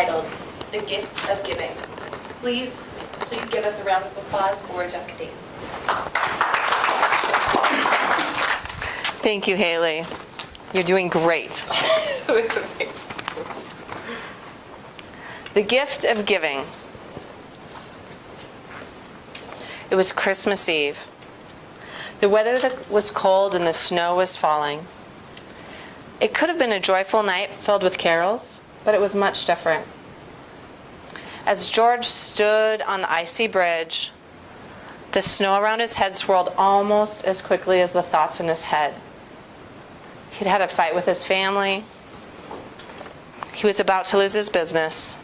titled The Gift of Giving. Please give us a round of applause for Jeff Cadane. Thank you, Haley. You're doing great. The Gift of Giving. It was Christmas Eve. The weather was cold and the snow was falling. It could have been a joyful night filled with carols, but it was much different. As George stood on the icy bridge, the snow around his head swirled almost as quickly as the thoughts in his head. He'd had a fight with his family. He was about to lose his business.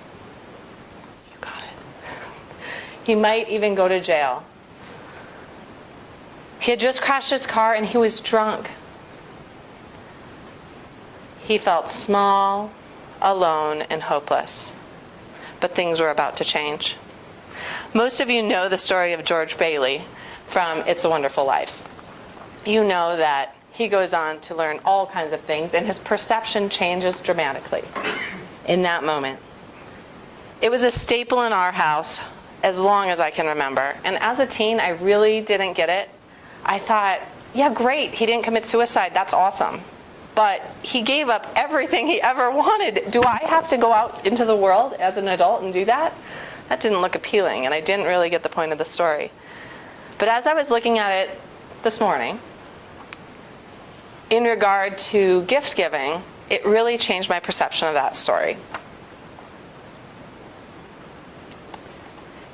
You got it. He might even go to jail. He had just crashed his car and he was drunk. He felt small, alone, and hopeless. But things were about to change. Most of you know the story of George Bailey from It's a Wonderful Life. You know that he goes on to learn all kinds of things, and his perception changes dramatically in that moment. It was a staple in our house as long as I can remember. And as a teen, I really didn't get it. I thought, yeah, great, he didn't commit suicide. That's awesome. But he gave up everything he ever wanted. Do I have to go out into the world as an adult and do that? That didn't look appealing, and I didn't really get the point of the story. But as I was looking at it this morning, in regard to gift giving, it really changed my perception of that story.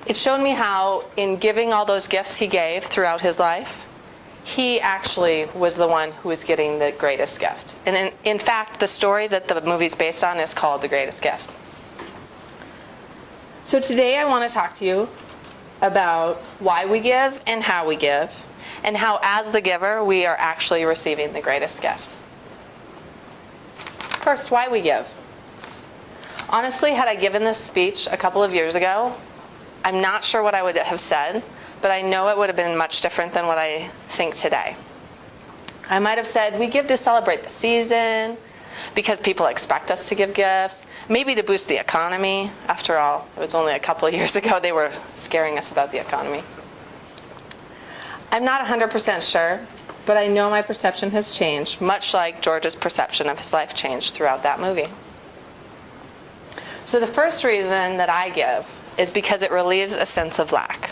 It showed me how, in giving all those gifts he gave throughout his life, he actually was the one who was getting the greatest gift. And in fact, the story that the movie's based on is called The Greatest Gift. So today I want to talk to you about why we give and how we give, and how as the giver we are actually receiving the greatest gift. First, why we give. Honestly, had I given this speech a couple of years ago, I'm not sure what I would have said, but I know it would have been much different than what I think today. I might have said, we give to celebrate the season, because people expect us to give gifts, maybe to boost the economy. After all, it was only a couple of years ago they were scaring us about the economy. I'm not 100% sure, but I know my perception has changed, much like George's perception of his life changed throughout that movie. So the first reason that I give is because it relieves a sense of lack.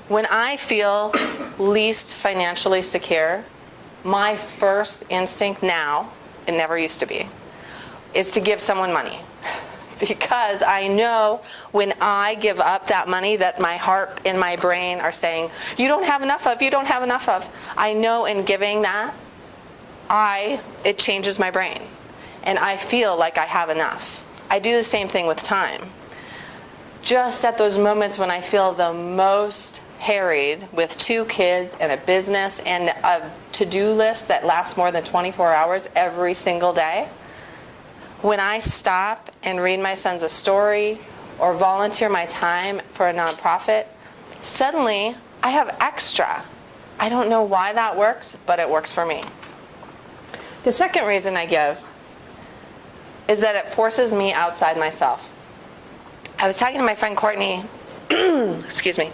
When I feel least financially secure, my first instinct now, it never used to be, is to give someone money. Because I know when I give up that money that my heart and my brain are saying, you don't have enough of, you don't have enough of. I know in giving that, it changes my brain. And I feel like I have enough. I do the same thing with time. Just at those moments when I feel the most harried with 2 kids and a business and a to-do list that lasts more than 24 hours every single day, when I stop and read my sons a story or volunteer my time for a nonprofit, suddenly I have extra. I don't know why that works, but it works for me. The second reason I give is that it forces me outside myself. I was talking to my friend Courtney, excuse me,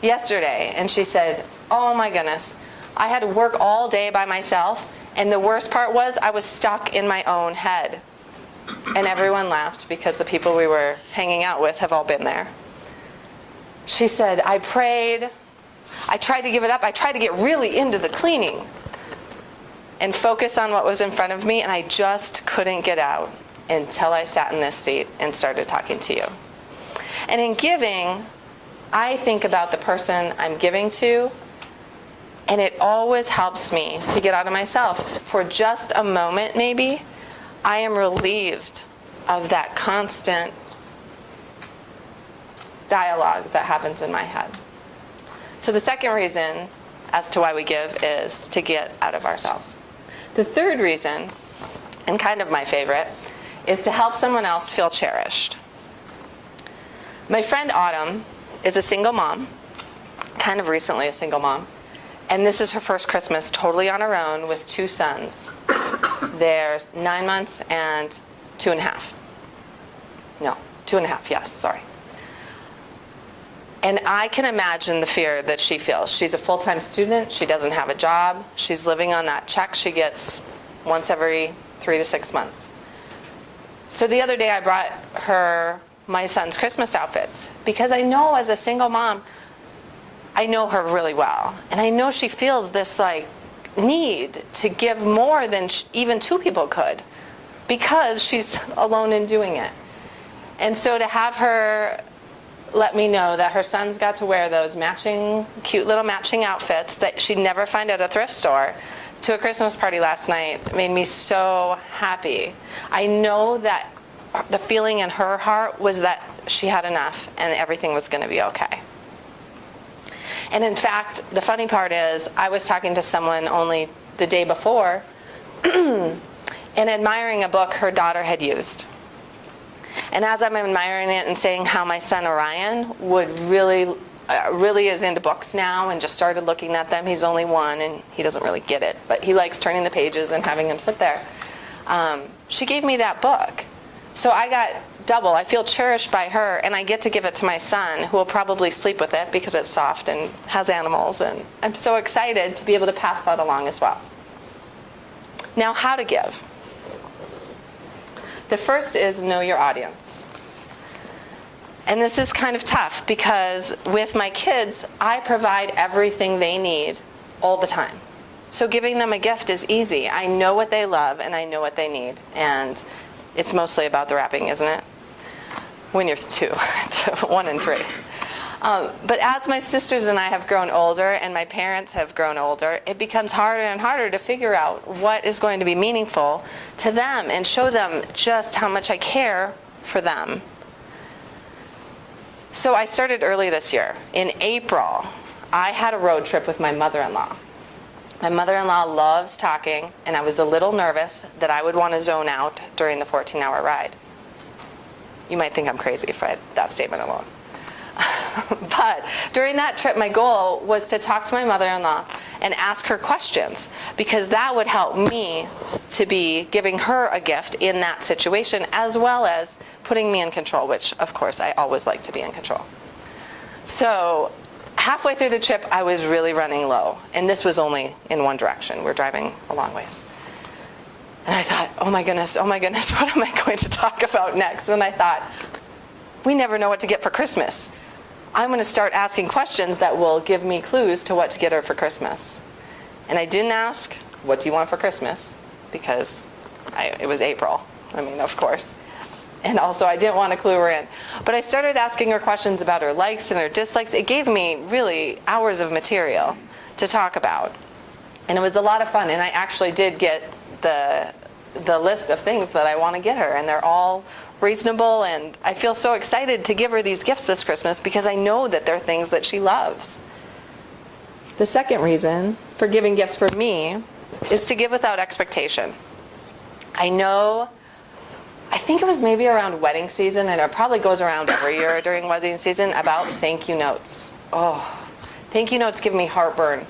yesterday, and she said, oh my goodness, I had to work all day by myself, and the worst part was I was stuck in my own head. And everyone laughed because the people we were hanging out with have all been there. She said, I prayed, I tried to give it up, I tried to get really into the cleaning and focus on what was in front of me, and I just couldn't get out until I sat in this seat and started talking to you. And in giving, I think about the person I'm giving to, and it always helps me to get out of myself. For just a moment, maybe, I am relieved of that constant dialogue that happens in my head. So the second reason as to why we give is to get out of ourselves. The third reason, and kind of my favorite, is to help someone else feel cherished. My friend Autumn is a single mom, kind of recently a single mom, and this is her first Christmas totally on her own with 2 sons. They're 9 months and 2.5. No, 2.5, yes, sorry. And I can imagine the fear that she feels. She's a full-time student. She doesn't have a job. She's living on that check she gets once every 3 to 6 months. So the other day I brought her my son's Christmas outfits because I know as a single mom, I know her really well. And I know she feels this like need to give more than even 2 people could because she's alone in doing it. And so to have her let me know that her sons got to wear those matching, cute little matching outfits that she'd never find at a thrift store to a Christmas party last night made me so happy. I know that the feeling in her heart was that she had enough and everything was going to be okay. And in fact, the funny part is I was talking to someone only the day before and admiring a book her daughter had used. And as I'm admiring it and saying how my son Orion would really is into books now and just started looking at them. He's only 1 and he doesn't really get it, but he likes turning the pages and having him sit there. She gave me that book. So I got double. I feel cherished by her, and I get to give it to my son, who will probably sleep with it because it's soft and has animals, and I'm so excited to be able to pass that along as well. Now, how to give. The first is know your audience. And this is kind of tough because with my kids, I provide everything they need all the time. So giving them a gift is easy. I know what they love and I know what they need. And it's mostly about the wrapping, isn't it? When you're 2, 1 and 3. But as my sisters and I have grown older and my parents have grown older, it becomes harder and harder to figure out what is going to be meaningful to them and show them just how much I care for them. So I started early this year. In April, I had a road trip with my mother-in-law. My mother-in-law loves talking, and I was a little nervous that I would want to zone out during the 14-hour ride. You might think I'm crazy for that statement alone. But during that trip, my goal was to talk to my mother-in-law and ask her questions, because that would help me to be giving her a gift in that situation, as well as putting me in control, which, of course, I always like to be in control. So halfway through the trip, I was really running low, and this was only in one direction. We're driving a long ways. And I thought, oh my goodness, what am I going to talk about next? And I thought, we never know what to get for Christmas. I'm going to start asking questions that will give me clues to what to get her for Christmas. And I didn't ask, what do you want for Christmas? Because it was April. I mean, of course. And also, I didn't want to clue her in. But I started asking her questions about her likes and her dislikes. It gave me really hours of material to talk about. And it was a lot of fun. And I actually did get the list of things that I want to get her. And they're all reasonable. And I feel so excited to give her these gifts this Christmas because I know that they're things that she loves. The second reason for giving gifts for me is to give without expectation. I think it was maybe around wedding season, and it probably goes around every year during wedding season, about thank you notes. Oh, thank you notes give me heartburn.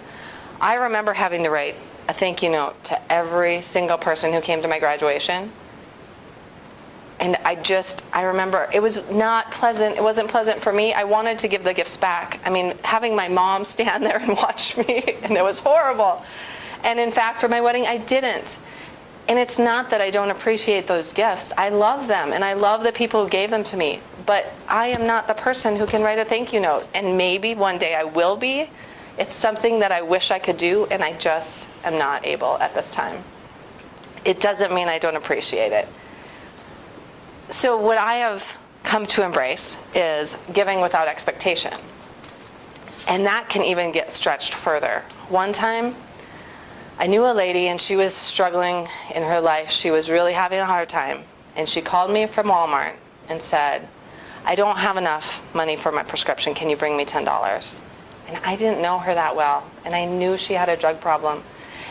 I remember having to write a thank you note to every single person who came to my graduation. And I remember it was not pleasant. It wasn't pleasant for me. I wanted to give the gifts back. I mean, having my mom stand there and watch me, and it was horrible. And in fact, for my wedding, I didn't. And it's not that I don't appreciate those gifts. I love them, and I love the people who gave them to me. But I am not the person who can write a thank you note. And maybe one day I will be. It's something that I wish I could do, and I just am not able at this time. It doesn't mean I don't appreciate it. So what I have come to embrace is giving without expectation. And that can even get stretched further. One time, I knew a lady, and she was struggling in her life. She was really having a hard time. And she called me from Walmart and said, I don't have enough money for my prescription. Can you bring me $10? And I didn't know her that well. And I knew she had a drug problem.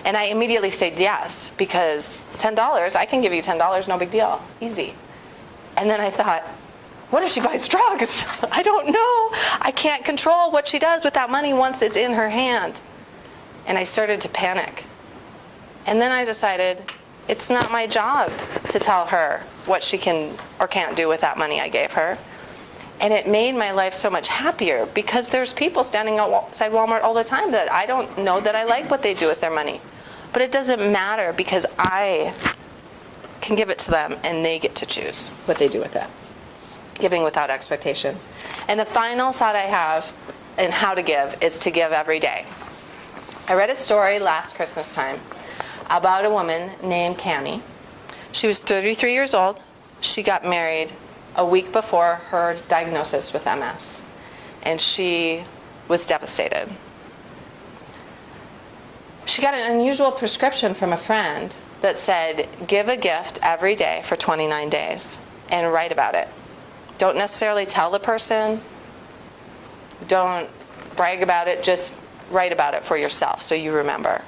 And I immediately said yes, because $10, I can give you $10, no big deal. Easy. And then I thought, what if she buys drugs? I don't know. I can't control what she does with that money once it's in her hand. And I started to panic. And then I decided, It's not my job to tell her what she can or can't do with that money I gave her. And it made my life so much happier because there's people standing outside Walmart all the time that I don't know that I like what they do with their money. But it doesn't matter because I can give it to them and they get to choose what they do with it. Giving without expectation. And the final thought I have in how to give is to give every day. I read a story last Christmas time about a woman named Cammie. She was 33 years old. She got married a week before her diagnosis with MS, and she was devastated. She got an unusual prescription from a friend that said, give a gift every day for 29 days and write about it. Don't necessarily tell the person, don't brag about it, just write about it for yourself so you remember.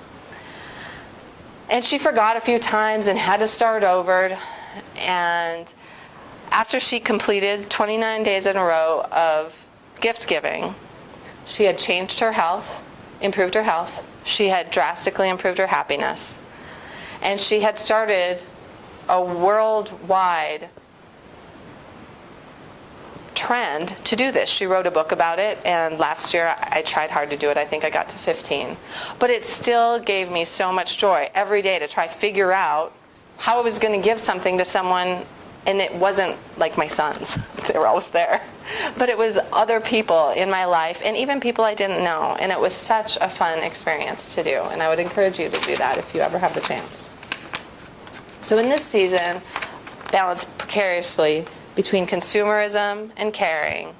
And she forgot a few times and had to start over, and after she completed 29 days in a row of gift giving, she had changed her health, improved her health. She had drastically improved her happiness. And she had started a worldwide trend to do this. She wrote a book about it, and last year I tried hard to do it. I think I got to 15. But it still gave me so much joy every day to try to figure out how I was going to give something to someone. And it wasn't like my sons. They were always there. But it was other people in my life, and even people I didn't know. And it was such a fun experience to do. And I would encourage you to do that if you ever have the chance. So in this season, balance precariously between consumerism and caring,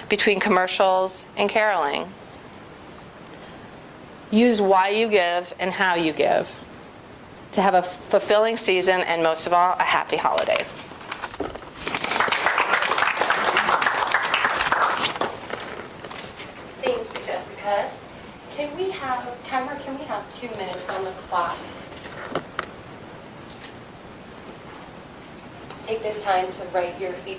between commercials and caroling. Use why you give and how you give to have a fulfilling season, and most of all, a happy holidays. Thank you, Jessica. Can we have 2 minutes on the clock? Take this time to write your feedback.